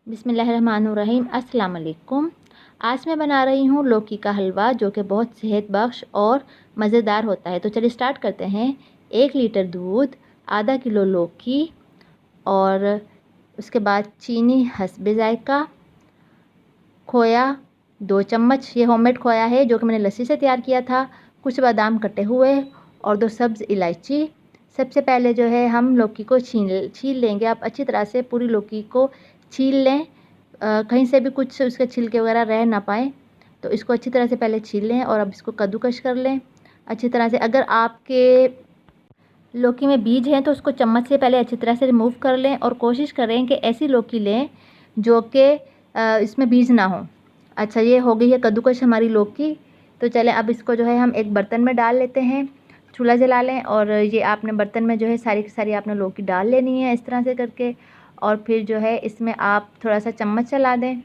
बिस्मिल्लाहिर्रहमानुर्रहीम। अस्सलाम वालेकुम। आज मैं बना रही हूँ लौकी का हलवा, जो कि बहुत सेहत बख्श और मज़ेदार होता है। तो चलिए स्टार्ट करते हैं। 1 लीटर दूध, आधा किलो लौकी और उसके बाद चीनी हस्बे ज़ायक़ा, खोया 2 चम्मच, ये होममेड खोया है जो कि मैंने लस्सी से तैयार किया था, कुछ बादाम कटे हुए और 2 सब्ज़ इलायची। सबसे पहले जो है हम लौकी को छील लेंगे। आप अच्छी तरह से पूरी लौकी को छील लें, कहीं से भी कुछ उसके छिलके वगैरह रह ना पाए। तो इसको अच्छी तरह से पहले छील लें और अब इसको कद्दूकस कर लें अच्छी तरह से। अगर आपके लौकी में बीज हैं तो उसको चम्मच से पहले अच्छी तरह से रिमूव कर लें और कोशिश करें कि ऐसी लौकी लें जो कि इसमें बीज ना हो। अच्छा, ये हो गई है कद्दूकस हमारी लौकी। तो चलें अब इसको जो है हम एक बर्तन में डाल लेते हैं। चूल्हा जला लें और ये आपने बर्तन में जो है सारी की सारी आपने लौकी डाल लेनी है इस तरह से करके। और फिर जो है इसमें आप थोड़ा सा चम्मच चला दें।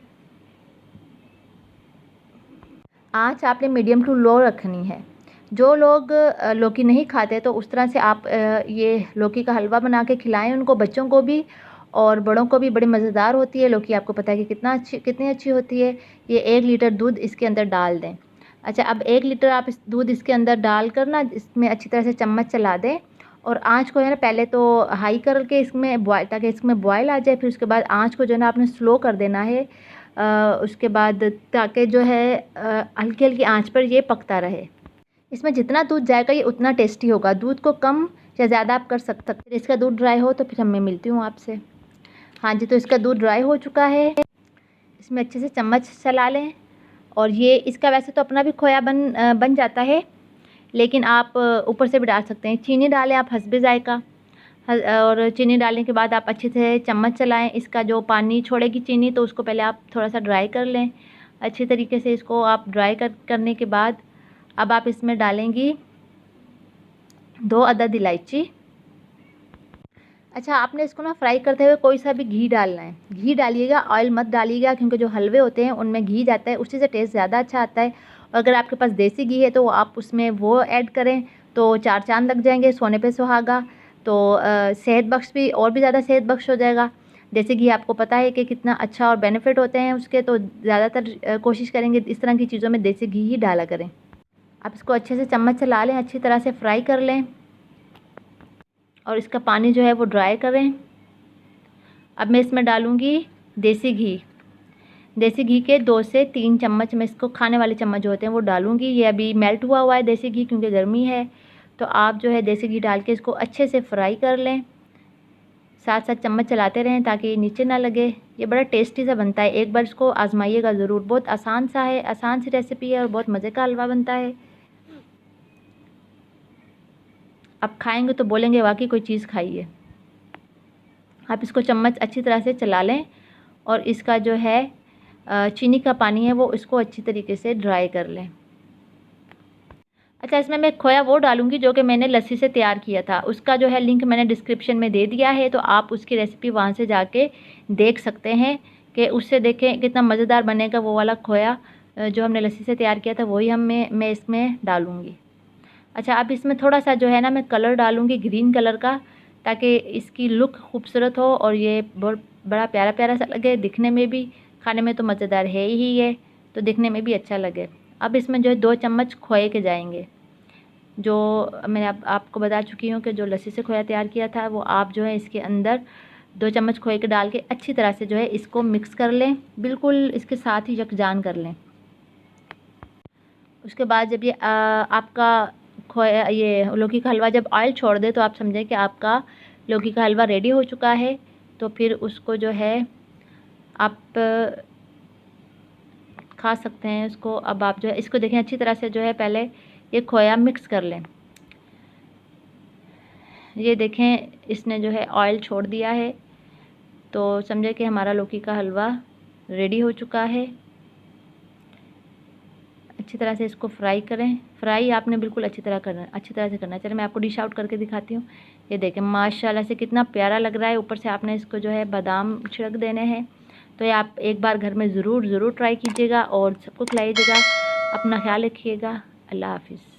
आँच आपने मीडियम टू लो रखनी है। जो लोग लौकी नहीं खाते तो उस तरह से आप ये लौकी का हलवा बना के खिलाएं उनको, बच्चों को भी और बड़ों को भी। बड़ी मज़ेदार होती है लौकी, आपको पता है कि कितनी अच्छी होती है। ये 1 लीटर दूध इसके अंदर डाल दें। अच्छा, अब 1 लीटर आप इस दूध इसके अंदर डाल कर ना इसमें अच्छी तरह से चम्मच चला दें और आँच को है ना पहले तो हाई करके इसमें बॉयल, ताकि इसमें बॉयल आ जाए। फिर उसके बाद आँच को जो है ना आपने स्लो कर देना है। उसके बाद ताकि जो है हल्की हल्की आँच पर ये पकता रहे। इसमें जितना दूध जाएगा ये उतना टेस्टी होगा। दूध को कम या ज़्यादा आप कर सकते हैं। इसका दूध ड्राई हो तो फिर मैं मिलती हूँ आपसे। हाँ जी, तो इसका दूध ड्राई हो चुका है। इसमें अच्छे से चम्मच चला लें और ये इसका वैसे तो अपना भी खोया बन जाता है, लेकिन आप ऊपर से भी डाल सकते हैं। चीनी डालें आप हस्बे ज़ायक़ा, और चीनी डालने के बाद आप अच्छे से चम्मच चलाएं। इसका जो पानी छोड़ेगी चीनी तो उसको पहले आप थोड़ा सा ड्राई कर लें अच्छी तरीके से। इसको आप ड्राई करने के बाद अब आप इसमें डालेंगी 2 अदद इलायची। अच्छा, आपने इसको ना फ्राई करते हुए कोई सा भी घी डालना है। घी डालिएगा, ऑयल मत डालिएगा, क्योंकि जो हलवे होते हैं उनमें घी जाता है, उसी से टेस्ट ज़्यादा अच्छा आता है। और अगर आपके पास देसी घी है तो आप उसमें वो ऐड करें तो 4 चाँद लग जाएंगे, सोने पे सुहागा। तो सेहत बख्श भी और भी ज़्यादा सेहत बख्श हो जाएगा। देसी घी आपको पता है कि कितना अच्छा और बेनिफिट होते हैं उसके, तो ज़्यादातर कोशिश करेंगे इस तरह की चीज़ों में देसी घी ही डाला करें। आप इसको अच्छे से चम्मच से ला लें, अच्छी तरह से फ्राई कर लें और इसका पानी जो है वो ड्राई करें। अब मैं इसमें डालूँगी देसी घी। देसी घी के 2 से 3 चम्मच, मैं इसको खाने वाले चम्मच जो होते हैं वो डालूँगी। ये अभी मेल्ट हुआ है देसी घी, क्योंकि गर्मी है। तो आप जो है देसी घी डाल के इसको अच्छे से फ्राई कर लें, साथ साथ चम्मच चलाते रहें ताकि ये नीचे ना लगे। ये बड़ा टेस्टी सा बनता है, एक बार इसको आजमाइएगा ज़रूर। बहुत आसान सा है, आसान सी रेसिपी है और बहुत मज़े का हलवा बनता है। आप खाएंगे तो बोलेंगे वाकई कोई चीज़ खाई है। आप इसको चम्मच अच्छी तरह से चला लें और इसका जो है चीनी का पानी है वो इसको अच्छी तरीके से ड्राई कर लें। अच्छा, इसमें मैं खोया वो डालूँगी जो कि मैंने लस्सी से तैयार किया था। उसका जो है लिंक मैंने डिस्क्रिप्शन में दे दिया है, तो आप उसकी रेसिपी वहाँ से जाके देख सकते हैं कि उससे देखें कितना मज़ेदार बनेगा वो वाला खोया। जो हमने लस्सी से तैयार किया था वही मैं इसमें डालूँगी। अच्छा, अब इसमें थोड़ा सा जो है ना मैं कलर डालूँगी ग्रीन कलर का, ताकि इसकी लुक खूबसूरत हो और ये बहुत बड़ा प्यारा प्यारा सा लगे दिखने में भी। खाने में तो मज़ेदार है ही ये, तो दिखने में भी अच्छा लगे। अब इसमें जो है 2 चम्मच खोए के जाएंगे। जो मैंने आपको बता चुकी हूँ कि जो लस्सी से खोया तैयार किया था वो आप जो है इसके अंदर 2 चम्मच खोए के डाल के अच्छी तरह से जो है इसको मिक्स कर लें, बिल्कुल इसके साथ ही यकजान कर लें। उसके बाद जब ये आपका खोया ये लौकी का हलवा जब ऑयल छोड़ दे तो आप समझें कि आपका लौकी का हलवा रेडी हो चुका है। तो फिर उसको जो है आप खा सकते हैं उसको। अब आप जो है इसको देखें अच्छी तरह से जो है पहले ये खोया मिक्स कर लें। ये देखें इसने जो है ऑयल छोड़ दिया है, तो समझे कि हमारा लौकी का हलवा रेडी हो चुका है। अच्छी तरह से इसको फ्राई करें। फ्राई आपने बिल्कुल अच्छी तरह से करना है। चलिए मैं आपको डिश आउट करके दिखाती हूँ। ये देखें माशाल्लाह से कितना प्यारा लग रहा है। ऊपर से आपने इसको जो है बादाम छिड़क देने हैं। तो ये आप एक बार घर में ज़रूर ट्राई कीजिएगा और सबको खिलाइएगा। अपना ख्याल रखिएगा। अल्लाह हाफिज़।